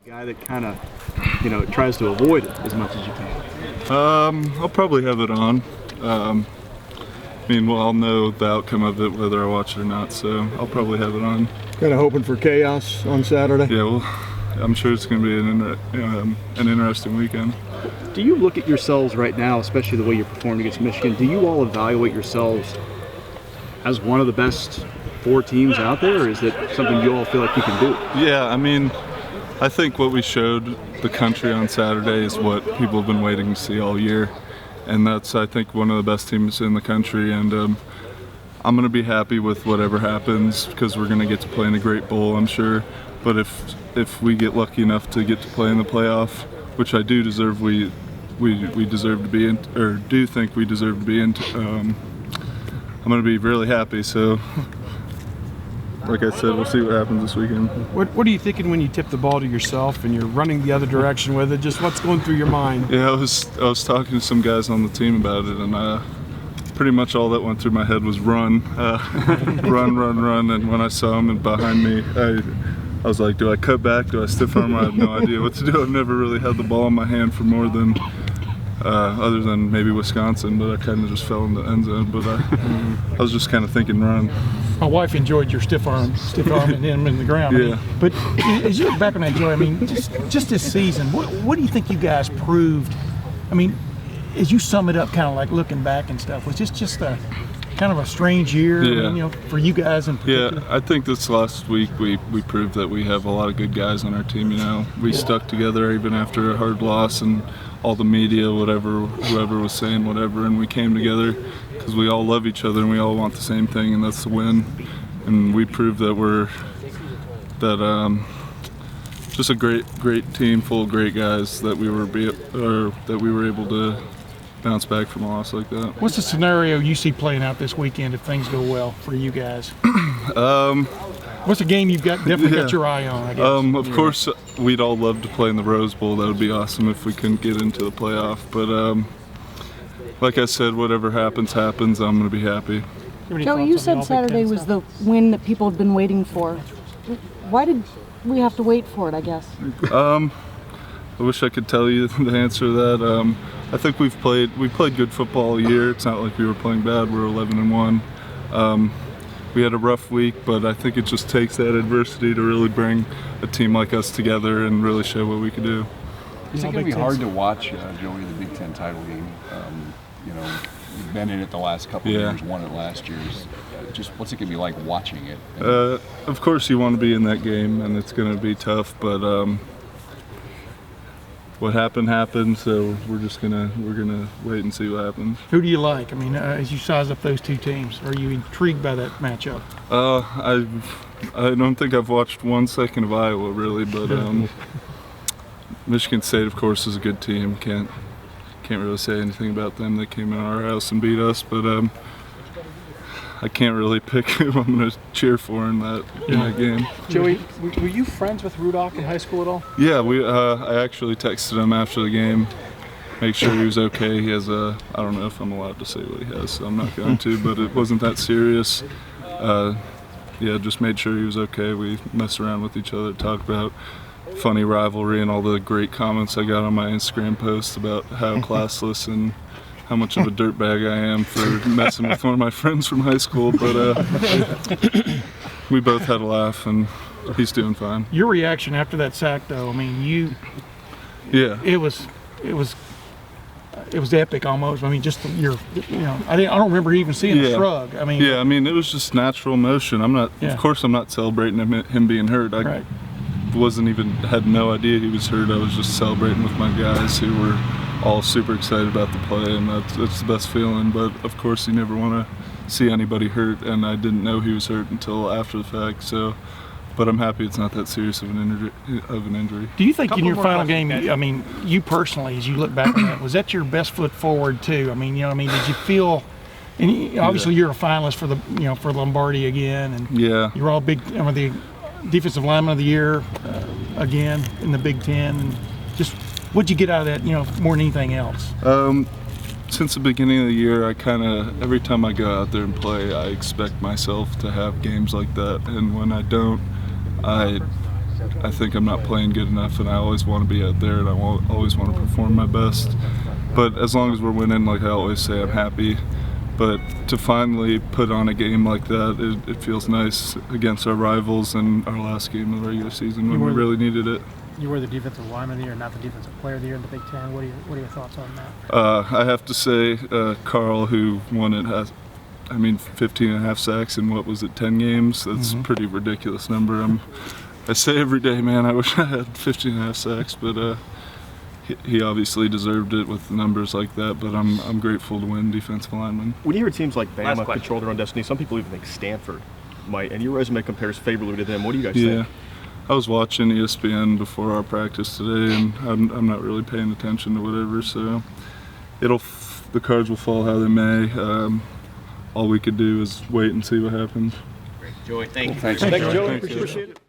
Guy that kind of, tries to avoid it as much as you can. I'll probably have it on. I'll know the outcome of it whether I watch it or not, so I'll probably have it on. Kind of hoping for chaos on Saturday? Yeah, well, I'm sure it's going to be an interesting weekend. Do you look at yourselves right now, especially the way you're performing against Michigan, do you all evaluate yourselves as one of the best 4 teams out there, or is it something you all feel like you can do? Yeah, I think what we showed the country on Saturday is what people have been waiting to see all year. And that's, I think, one of the best teams in the country. And I'm going to be happy with whatever happens because we're going to get to play in a great bowl, I'm sure. But if we get lucky enough to get to play in the playoff, which I do deserve, we deserve to be in, or do think we deserve to be in, I'm going to be really happy. So, like I said, we'll see what happens this weekend. What are you thinking when you tip the ball to yourself and you're running the other direction with it? Just what's going through your mind? Yeah, I was talking to some guys on the team about it, and pretty much all that went through my head was run, run. And when I saw him behind me, I was like, do I cut back? Do I stiff arm? I have no idea what to do. I've never really had the ball in my hand for more than, other than maybe Wisconsin, but I kind of just fell in the end zone. But I was just kind of thinking run. My wife enjoyed your stiff arming him in the ground. Yeah. But as you look back on that, Joey, just this season, what do you think you guys proved? As you sum it up, kind of like looking back and stuff, was just a kind of a strange year, yeah. For you guys in particular? Yeah, I think this last week we proved that we have a lot of good guys on our team. We stuck together even after a hard loss, and all the media, whoever was saying whatever, and we came together because we all love each other and we all want the same thing, and that's the win. And we proved that we're just a great team full of great guys, that we were able to bounce back from a loss like that. What's the scenario you see playing out this weekend if things go well for you guys? What's a game you've definitely got your eye on, I guess? Of course, we'd all love to play in the Rose Bowl. That would be awesome if we couldn't get into the playoff. But like I said, whatever happens, I'm going to be happy. Joey, you said Saturday was the win that people have been waiting for. Why did we have to wait for it, I guess? I wish I could tell you the answer to that. I think we played good football all year. It's not like we were playing bad. We're 11-1. We had a rough week, but I think it just takes that adversity to really bring a team like us together and really show what we can do. Is it going to be hard to watch, Joey, the Big Ten title game? You've been in it the last couple of years, won it last year. Just what's it going to be like watching it? Of course, you want to be in that game, and it's going to be tough, but what happened, so we're gonna wait and see what happens. Who do you like? As you size up those two teams, are you intrigued by that matchup? I don't think I've watched 1 second of Iowa really, but Michigan State, of course, is a good team. Can't really say anything about them. They came in our house and beat us, but I can't really pick who I'm going to cheer for in that game. Joey, were you friends with Rudock in high school at all? Yeah, I actually texted him after the game, make sure he was okay. He has I don't know if I'm allowed to say what he has, so I'm not going to, but it wasn't that serious. Just made sure he was okay. We messed around with each other, talked about funny rivalry and all the great comments I got on my Instagram post about how classless and how much of a dirtbag I am for messing with one of my friends from high school, but we both had a laugh, and he's doing fine. Your reaction after that sack, though, it was epic almost. I don't remember even seeing a shrug. It was just natural motion. Of course, I'm not celebrating him being hurt. I had no idea he was hurt. I was just celebrating with my guys who were all super excited about the play, and that's the best feeling. But of course, you never want to see anybody hurt, and I didn't know he was hurt until after the fact. So, but I'm happy it's not that serious of an injury. Do you think in your final game, you personally, as you look back on that, was that your best foot forward too? Did you feel? And obviously, you're a finalist for for Lombardi again, and you're all big. The defensive lineman of the year again in the Big Ten, and just. What'd you get out of that, more than anything else? Since the beginning of the year, every time I go out there and play, I expect myself to have games like that. And when I don't, I I think I'm not playing good enough, and I always want to be out there, and I always want to perform my best. But as long as we're winning, like I always say, I'm happy. But to finally put on a game like that, it feels nice against our rivals in our last game of the regular season when we really needed it. You were the defensive lineman of the year, not the defensive player of the year in the Big Ten. What are your thoughts on that? I have to say, Carl, who won it, has, 15 and a half sacks in what was it, 10 games? That's a pretty ridiculous number. I say every day, man, I wish I had 15 and a half sacks, but he obviously deserved it with numbers like that, but I'm grateful to win defensive lineman. When you hear teams like Bama control their own destiny, some people even think Stanford might, and your resume compares favorably to them. What do you guys think? I was watching ESPN before our practice today, and I'm not really paying attention to whatever, so the cards will fall how they may. All we could do is wait and see what happens. Joey, thank you. Thanks, Thanks, Joey. Joe. Appreciate it.